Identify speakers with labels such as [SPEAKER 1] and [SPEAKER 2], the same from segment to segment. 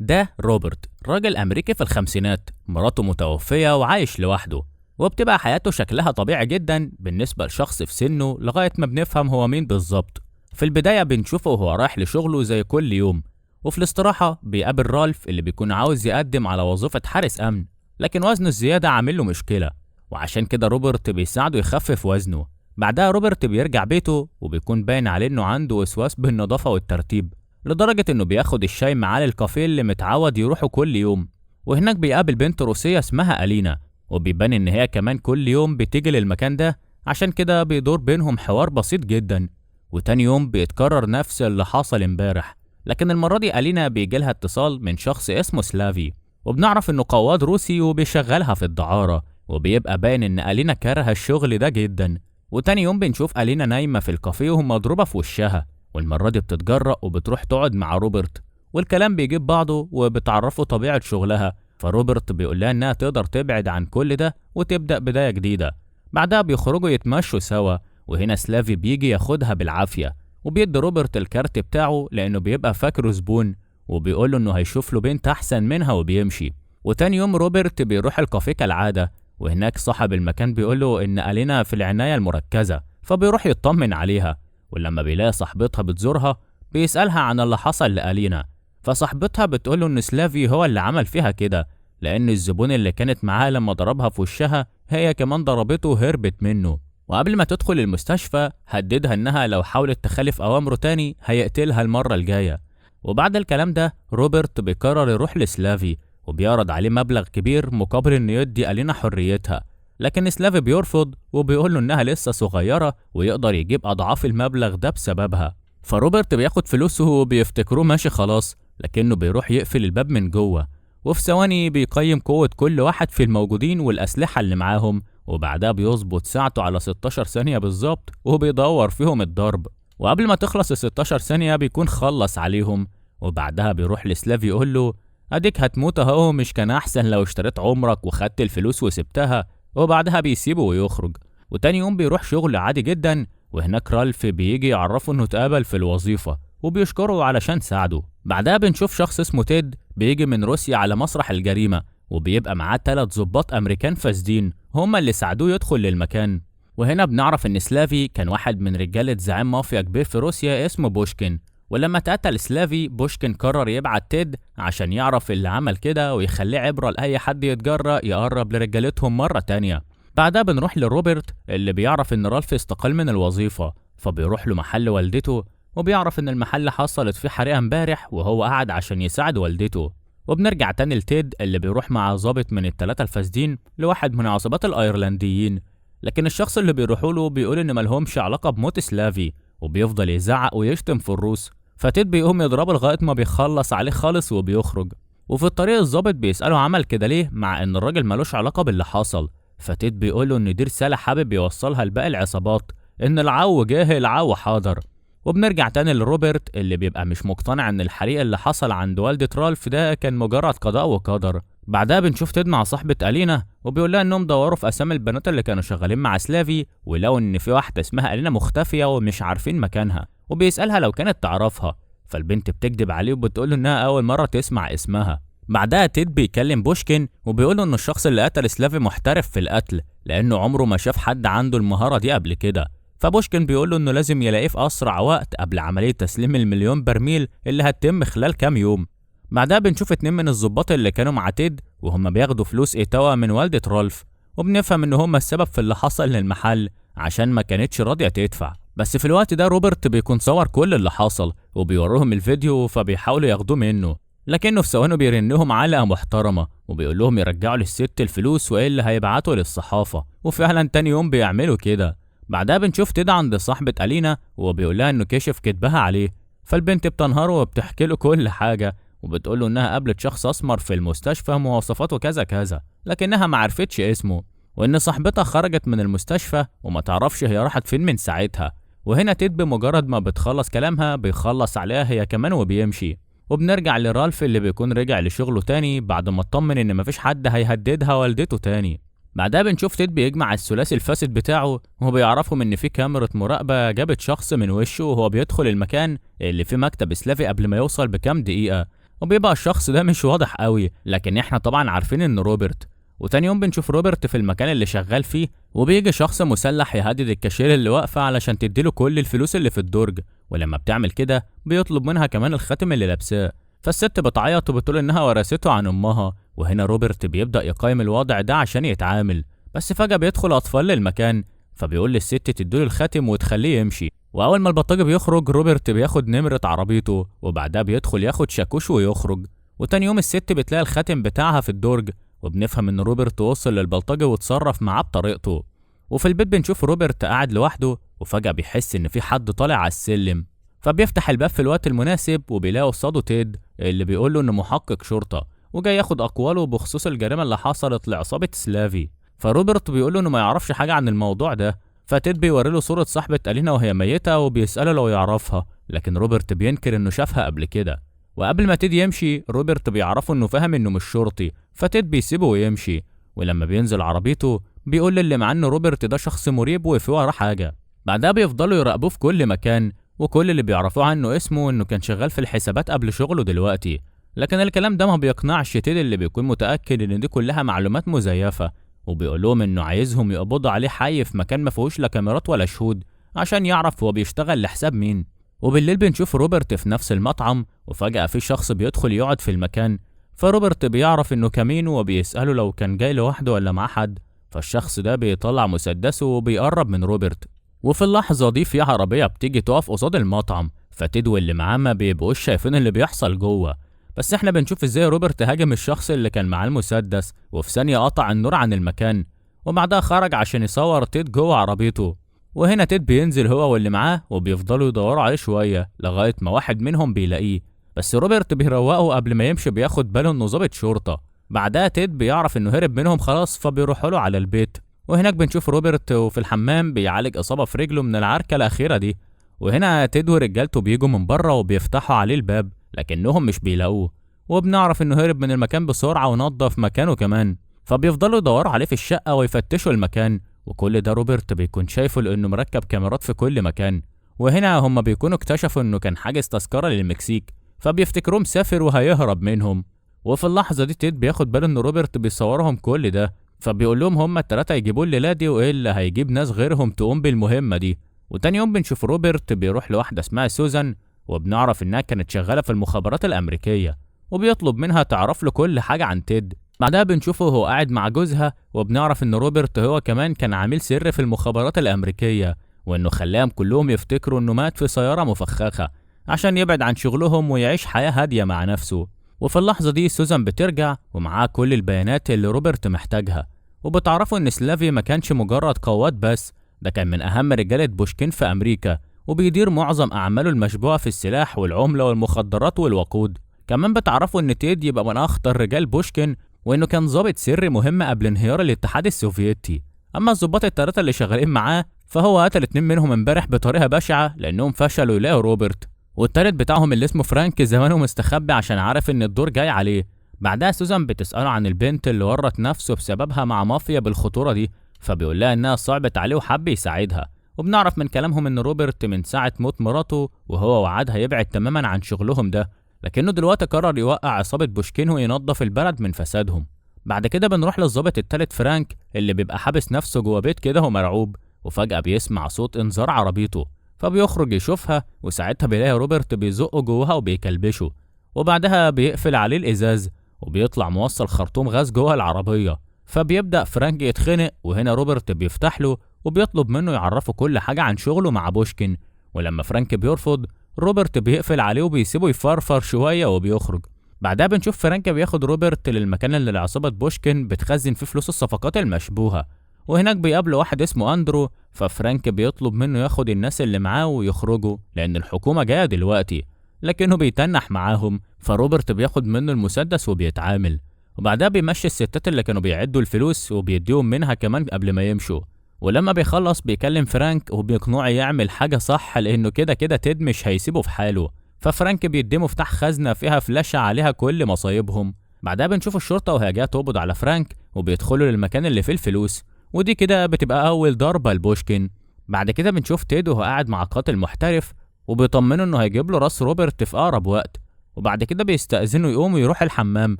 [SPEAKER 1] ده روبرت، راجل أمريكي في الخمسينات، مراته متوفية وعايش لوحده، وبتبقى حياته شكلها طبيعي جدا بالنسبة لشخص في سنه لغاية ما بنفهم هو مين بالظبط. في البداية بنشوفه وهو رايح لشغله زي كل يوم، وفي الاستراحة بيقابل رالف اللي بيكون عاوز يقدم على وظيفة حارس أمن، لكن وزنه الزيادة عامل له مشكلة، وعشان كده روبرت بيساعده يخفف وزنه. بعدها روبرت بيرجع بيته وبيكون باين عليه انه عنده وسواس بالنظافة والترتيب، لدرجة انه بياخد الشاي معاه للكافيه اللي متعود يروحه كل يوم. وهناك بيقابل بنت روسية اسمها ألينا، وبيبان ان هي كمان كل يوم بتيجي للمكان ده، عشان كده بيدور بينهم حوار بسيط جدا. وتاني يوم بيتكرر نفس اللي حصل امبارح، لكن المرة دي ألينا بيجيلها اتصال من شخص اسمه سلافي، وبنعرف انه قواد روسي وبيشغلها في الدعارة، وبيبقى باين ان ألينا كارهة الشغل ده جدا. وتاني يوم بنشوف ألينا نايمة في الكافيه ومضروبة في وشها، والمرة دي بتتجرأ وبتروح تقعد مع روبرت، والكلام بيجيب بعضه وبتعرفه طبيعة شغلها. فروبرت بيقول لها انها تقدر تبعد عن كل ده وتبدأ بداية جديدة. بعدها بيخرجوا يتمشوا سوا، وهنا سلافي بيجي ياخدها بالعافية، وبيدي روبرت الكارت بتاعه لأنه بيبقى فاكره زبون، وبيقول له انه هيشوف له بنت احسن منها وبيمشي. وتاني يوم روبرت بيروح الكافيه كالعادة، وهناك صاحب المكان بيقول له ان ألينا في العناية المركزة، فبيروح يطمن عليها. ولما بيلاقي صاحبتها بتزورها بيسألها عن اللي حصل لألينا، فصاحبتها بتقول له ان سلافي هو اللي عمل فيها كده، لان الزبون اللي كانت معاه لما ضربها في وشها هي كمان ضربته وهربت منه. وقبل ما تدخل المستشفى هددها انها لو حاولت تخالف اوامره تاني هيقتلها المرة الجاية. وبعد الكلام ده روبرت بيقرر يروح لسلافي، وبيعرض عليه مبلغ كبير مقابل انه يدي ألينا حريتها، لكن سلافي بيرفض وبيقول له انها لسه صغيرة ويقدر يجيب اضعاف المبلغ ده بسببها. فروبرت بياخد فلوسه وبيفتكروه ماشي خلاص، لكنه بيروح يقفل الباب من جوه، وفي ثواني بيقيم قوة كل واحد في الموجودين والأسلحة اللي معاهم، وبعدها بيظبط ساعته على 16 ثانية بالظبط وبيدور فيهم الضرب. وقبل ما تخلص ال 16 ثانية بيكون خلص عليهم، وبعدها بيروح لسلافي يقول له اديك هتموت اهو، مش كان احسن لو اشتريت عمرك وخدت الفلوس وسبتها؟ وبعدها بيسيبه ويخرج. وتاني يوم بيروح شغل عادي جدا، وهناك رالف بيجي يعرفه انه اتقبل في الوظيفة وبيشكره علشان ساعده. بعدها بنشوف شخص اسمه تيد بيجي من روسيا على مسرح الجريمة، وبيبقى معاه 3 ضباط امريكان فاسدين هما اللي ساعدوه يدخل للمكان. وهنا بنعرف ان سلافي كان واحد من رجالة زعيم مافيا كبير في روسيا اسمه بوشكين، ولما اتقتل سلافي بوشكين قرر يبعت تيد عشان يعرف اللي عمل كده ويخليه عبرة لأي حد يتجرأ يقرب لرجالتهم مرة تانية. بعدها بنروح لروبرت اللي بيعرف ان رالف استقال من الوظيفة، فبيروح له محل والدته، وبيعرف ان المحل حصلت فيه حريقة امبارح وهو قاعد عشان يساعد والدته. وبنرجع تاني لتيد اللي بيروح مع ضابط من ال3 الفاسدين لواحد من عصابات الايرلنديين، لكن الشخص اللي بيروحوا له بيقول ان ملهمش علاقة بموت سلافي، وبيفضل يزعق ويشتم في الروس. فتيد بيقوم يضربه لغاية ما بيخلص عليه خالص وبيخرج. وفي الطريق الضابط بيسأله عمل كده ليه مع ان الراجل ملوش علاقة باللي حصل، فتيد بيقوله ان دي رسالة حابب يوصلها لباقي العصابات، ان العو جه العو حاضر. وبنرجع تاني لروبرت اللي بيبقى مش مقتنع ان الحريق اللي حصل عند والدة رالف ده كان مجرد قضاء وقدر. بعدها بنشوف تيد مع صاحبة ألينا وبيقول لها انهم دوروا في اسامي البنات اللي كانوا شغالين مع سلافي، ولو ان في واحدة اسمها ألينا مختفية ومش عارفين مكانها، وبيسألها لو كانت تعرفها، فالبنت بتكذب عليه وبتقول انها اول مرة تسمع اسمها. بعدها تيد بيكلم بوشكين وبيقوله ان الشخص اللي قتل سلافي محترف في القتل، لانه عمره ما شاف حد عنده المهارة دي قبل كده. فبوشكين بيقوله انه لازم يلاقيه في اسرع وقت قبل عملية تسليم المليون برميل اللي هتتم خلال كام يوم. بعدها بنشوف 2 من الضباط اللي كانوا مع تيد وهم بياخدوا فلوس اتاوة من والدة رالف، وبنفهم ان هم السبب في اللي حصل للمحل عشان ما كانتش راضية تدفع. بس في الوقت ده روبرت بيكون صور كل اللي حصل وبيوروهم الفيديو، فبيحاولوا ياخدوه منه، لكنه في ثواني بيرنهم علقة محترمة وبيقول لهم يرجعوا للست الفلوس والا هيبعتوا للصحافة، وفعلا تاني يوم بيعملوا كده. بعدها بنشوف تيد عند صاحبة ألينا وبيقول لها انه كشف كدبها عليه، فالبنت بتنهار وبتحكي له كل حاجة، وبتقول له انها قابلت شخص اسمر في المستشفى مواصفاته كذا كذا لكنها ما عرفتش اسمه، وان صاحبتها خرجت من المستشفى وما تعرفش هي راحت فين من ساعتها. وهنا تيد بمجرد ما بتخلص كلامها بيخلص عليها هي كمان وبيمشي. وبنرجع لرالف اللي بيكون رجع لشغله تاني بعد ما اطمن ان مفيش حد هيهددها والدته تاني. بعدها بنشوف تيد بيجمع الثلاثي الفاسد بتاعه وبيعرفهم ان في كاميرا مراقبة جابت شخص من وشه وهو بيدخل المكان اللي فيه مكتب سلافي قبل ما يوصل بكام دقيقة، وبيبقى الشخص ده مش واضح قوي، لكن احنا طبعا عارفين انه روبرت. وتاني يوم بنشوف روبرت في المكان اللي شغال فيه، وبيجي شخص مسلح يهدد الكاشير اللي واقفة علشان تديله كل الفلوس اللي في الدرج، ولما بتعمل كده بيطلب منها كمان الخاتم اللي لابساه. فالست بتعيط وبتقول انها ورثته عن امها. وهنا روبرت بيبدأ يقيم الوضع ده عشان يتعامل، بس فجأة بيدخل اطفال للمكان، فبيقول للست تديله الخاتم وتخليه يمشي. واول ما البلطجي بيخرج روبرت بياخد نمرة عربيته، وبعدها بيدخل ياخد شاكوش ويخرج. وتاني يوم الست بتلاقي الخاتم بتاعها في الدرج، وبنفهم ان روبرت وصل للبلطجي وتصرف معاه بطريقته. وفي البيت بنشوف روبرت قاعد لوحده، وفجأة بيحس ان في حد طالع على السلم، فبيفتح الباب في الوقت المناسب وبيلاقي قصاده تيد اللي بيقول له انه محقق شرطة وجاي ياخد اقواله بخصوص الجريمة اللي حصلت لعصابة سلافي. فروبرت بيقول له انه ما يعرفش حاجة عن الموضوع ده. فتيد بيوري له صورة صاحبة ألينا وهي ميتة وبيسأله لو يعرفها، لكن روبرت بينكر انه شافها قبل كده. وقبل ما تيد يمشي روبرت بيعرفه انه فاهم انه مش شرطي، فتيد بيسيبه ويمشي. ولما بينزل عربيته بيقول للي معاه ان روبرت ده شخص مريب وفي وراه حاجة. بعدها بيفضلوا يراقبوه في كل مكان، وكل اللي بيعرفوه عنه اسمه انه كان شغال في الحسابات قبل شغله دلوقتي. لكن الكلام ده ما بيقنعش تيد اللي بيكون متأكد ان دي كلها معلومات مزيفة، وبيقول لهم انه عايزهم يقبضوا عليه حي في مكان ما فيهوش لا كاميرات ولا شهود عشان يعرف هو بيشتغل لحساب مين. وبالليل بنشوف روبرت في نفس المطعم، وفجأة في شخص بيدخل يقعد في المكان، فروبرت بيعرف انه كمين وبيسأله لو كان جاي لوحده ولا معاه حد. فالشخص ده بيطلع مسدسه وبيقرب من روبرت. وفي اللحظة دي في عربية بتيجي تقف قصاد المطعم، فتيد واللي معاه ما بيبقوش شايفين اللي بيحصل جوه، بس احنا بنشوف ازاي روبرت هاجم الشخص اللي كان معاه المسدس، وفي ثانية قطع النور عن المكان، وبعدها خرج عشان يصور تيد جوه عربيته. وهنا تيد بينزل هو واللي معاه وبيفضلوا يدوروا عليه شوية لغاية ما واحد منهم بيلاقيه، بس روبرت بيروقه قبل ما يمشي بياخد باله انه ضابط شرطة. بعدها تيد بيعرف انه هرب منهم خلاص، فبيروحوا له على البيت. وهناك بنشوف روبرت وفي الحمام بيعالج إصابة في رجله من العركة الأخيرة دي. وهنا تيد ورجالته بيجوا من بره وبيفتحوا عليه الباب، لكنهم مش بيلاقوه، وبنعرف انه هرب من المكان بسرعة ونظف مكانه كمان. فبيفضلوا يدوروا عليه في الشقة ويفتشوا المكان، وكل ده روبرت بيكون شايفه لأنه مركب كاميرات في كل مكان. وهنا هما بيكونوا اكتشفوا انه كان حاجز تذكرة للمكسيك، فبيفتكروه مسافر وهيهرب منهم. وفي اللحظة دي تيد بياخد باله ان روبرت بيصورهم كل ده، فبيقول لهم هما التلاتة يجيبوا الليلة دي والا هيجيب ناس غيرهم تقوم بالمهمة دي. وتاني يوم بنشوف روبرت بيروح لواحدة اسمها سوزان، وبنعرف انها كانت شغالة في المخابرات الأمريكية، وبيطلب منها تعرف له كل حاجة عن تيد. بعدها بنشوفه هو قاعد مع جوزها، وبنعرف ان روبرت هو كمان كان عميل سر في المخابرات الأمريكية، وانه خلاهم كلهم يفتكروا انه مات في سيارة مفخخة عشان يبعد عن شغلهم ويعيش حياة هادية مع نفسه. وفي اللحظة دي سوزان بترجع ومعاها كل البيانات اللي روبرت محتاجها، وبتعرفوا ان سلافي ما كانش مجرد قوات بس، ده كان من اهم رجالة بوشكين في امريكا، وبيدير معظم اعماله المشبوهة في السلاح والعملة والمخدرات والوقود. كمان بتعرفوا ان تيد يبقى من اخطر رجال بوشكين، وانه كان ضابط سري مهم قبل انهيار الاتحاد السوفيتي. اما الضباط التلاتة اللي شغالين معاه فهو قتل 2 منهم امبارح بطريقة بشعة لانهم فشلوا يلاقوا روبرت، والتالت بتاعهم اللي اسمه فرانك زمانه مستخبي عشان عارف ان الدور جاي عليه. بعدها سوزان بتسأله عن البنت اللي ورط نفسه بسببها مع مافيا بالخطورة دي، فبيقول لها انها صعبت عليه وحب يساعدها. وبنعرف من كلامهم ان روبرت من ساعة موت مراته وهو وعدها يبعد تماما عن شغلهم ده، لكنه دلوقتي قرر يوقع عصابة بوشكين وينظف البلد من فسادهم. بعد كده بنروح للضابط التالت فرانك اللي بيبقى حابس نفسه جوه بيت كده ومرعوب، وفجأة بيسمع صوت انذار عربيته، فبيخرج يشوفها، وساعتها بيلاقي روبرت بيزقه جوها وبيكلبشه، وبعدها بيقفل عليه الإزاز وبيطلع موصل خرطوم غاز جوه العربية. فبيبدأ فرانك يتخنق، وهنا روبرت بيفتح له وبيطلب منه يعرفه كل حاجة عن شغله مع بوشكين. ولما فرانك بيرفض روبرت بيقفل عليه وبيسيبه يفرفر شوية وبيخرج. بعدها بنشوف فرانك بياخد روبرت للمكان اللي عصابة بوشكين بتخزن فيه فلوس الصفقات المشبوهة، وهناك بيقابله واحد اسمه أندرو. ففرانك بيطلب منه ياخد الناس اللي معاه ويخرجوا لأن الحكومة جاية دلوقتي، لكنه بيتنح معاهم. فروبرت بياخد منه المسدس وبيتعامل، وبعدها بيمشي الستات اللي كانوا بيعدوا الفلوس وبيديهم منها كمان قبل ما يمشوا. ولما بيخلص بيكلم فرانك وبيقنعه يعمل حاجة صح لأنه كده كده تيد مش هيسيبه في حاله. ففرانك بيديه مفتاح خزنة فيها فلاشة عليها كل مصايبهم. بعدها بنشوف الشرطة وهي جاية تقبض على فرانك، وبيدخلوا للمكان اللي فيه الفلوس، ودي كده بتبقى أول ضربة لبوشكين. بعد كده بنشوف تيد وهو قاعد مع قاتل محترف، وبيطمنه إنه هيجيب له راس روبرت في أقرب وقت. وبعد كده بيستأذنوا يقوموا يروح الحمام.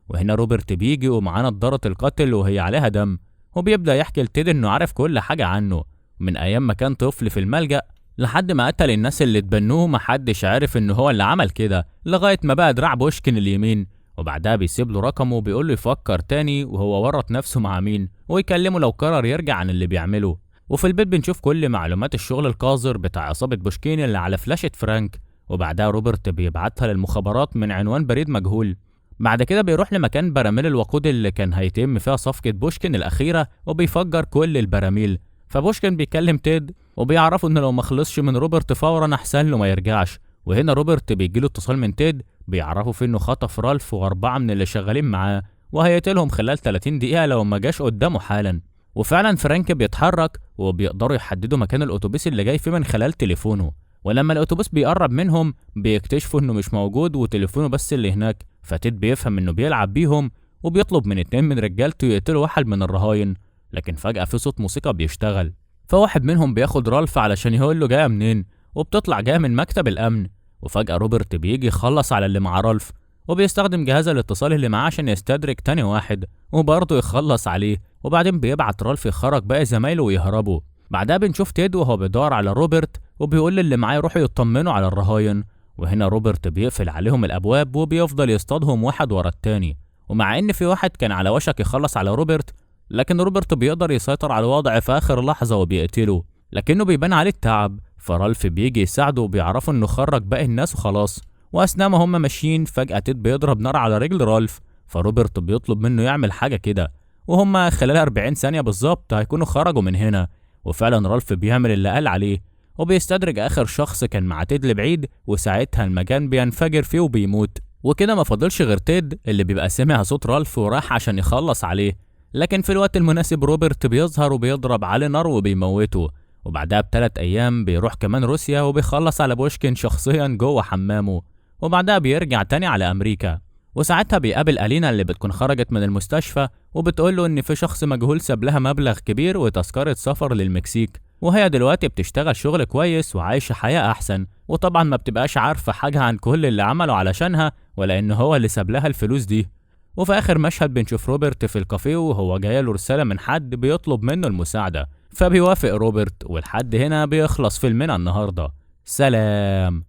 [SPEAKER 1] وهنا روبرت بيجي ومعاه نضارة القاتل وهي عليها دم، وبيبدأ يحكي لتيد إنه عارف كل حاجة عنه من أيام ما كان طفل في الملجأ لحد ما قتل الناس اللي اتبنوه. محدش عارف إنه هو اللي عمل كده لغاية ما بقى دراع بوشكن اليمين. وبعدها بيسيب له رقمه وبيقول له يفكر تاني وهو ورط نفسه مع مين ويكلمه لو قرر يرجع عن اللي بيعمله. وفي البيت بنشوف كل معلومات الشغل القذر بتاع عصابة بوشكين اللي على فلاشة فرانك، وبعدها روبرت بيبعتها للمخابرات من عنوان بريد مجهول. بعد كده بيروح لمكان براميل الوقود اللي كان هيتم فيها صفقة بوشكن الأخيرة وبيفجر كل البراميل. فبوشكن بيكلم تيد وبيعرفوا إن لو مخلصش من روبرت فورا أحسن له ما يرجعش. وهنا روبرت بيجيله اتصال من تيد بيعرفوا فيه إنه خطف رالف وأربعة من اللي شغالين معاه وهيقتلهم خلال 30 دقيقة لو ما جاش قدامه حالا. وفعلا فرانك بيتحرك وبيقدروا يحددوا مكان الأتوبيس اللي جاي فيه من خلال تليفونه. ولما الأتوبيس بيقرب منهم بيكتشفوا إنه مش موجود وتليفونه بس اللي هناك. فتيد بيفهم إنه بيلعب بيهم وبيطلب من 2 من رجالته يقتلوا واحد من الرهاين. لكن فجأة في صوت موسيقى بيشتغل، فواحد منهم بياخد رالف علشان يقول له جاية منين، وبتطلع جاية من مكتب الأمن. وفجأة روبرت بيجي يخلص على اللي مع رالف وبيستخدم جهاز الاتصال اللي معاه عشان يستدرك تاني واحد وبرضه يخلص عليه. وبعدين بيبعت رالف يخرج باقي زمايله ويهربوا. بعدها بنشوف تيد وهو بيدور على روبرت وبيقول للي معاه يروحوا يطمنوا على الرهاين. وهنا روبرت بيقفل عليهم الأبواب وبيفضل يصطادهم واحد ورا التاني. ومع إن في واحد كان على وشك يخلص على روبرت، لكن روبرت بيقدر يسيطر على الوضع في آخر لحظة وبيقتله، لكنه بيبان عليه التعب. فرالف بيجي يساعده وبيعرفوا إنه خرج باقي الناس وخلاص. وأثناء ما هم ماشيين فجأة تيد بيضرب نار على رجل رالف، فروبرت بيطلب منه يعمل حاجة كده وهم خلال 40 ثانية بالظبط هيكونوا خرجوا من هنا. وفعلا رالف بيعمل اللي قال عليه وبيستدرج آخر شخص كان مع تيد لبعيد، وساعتها المكان بينفجر فيه وبيموت. وكده ما فاضلش غير تيد اللي بيبقى سمع صوت رالف وراح عشان يخلص عليه. لكن في الوقت المناسب روبرت بيظهر وبيضرب عليه نار وبيموته. وبعدها ب3 أيام بيروح كمان روسيا وبيخلص على بوشكين شخصيا جوه حمامه. وبعدها بيرجع تاني على أمريكا، وساعتها بيقابل ألينا اللي بتكون خرجت من المستشفى وبتقوله إن في شخص مجهول ساب لها مبلغ كبير وتذكرة سفر للمكسيك، وهي دلوقتي بتشتغل شغل كويس وعايشة حياة أحسن. وطبعا ما بتبقاش عارفة حاجة عن كل اللي عمله علشانها ولا إن هو اللي ساب لها الفلوس دي. وفي آخر مشهد بنشوف روبرت في الكافيه وهو جايله رسالة من حد بيطلب منه المساعدة، فبيوافق روبرت. والحد هنا بيخلص فيلمنا النهاردة. سلام.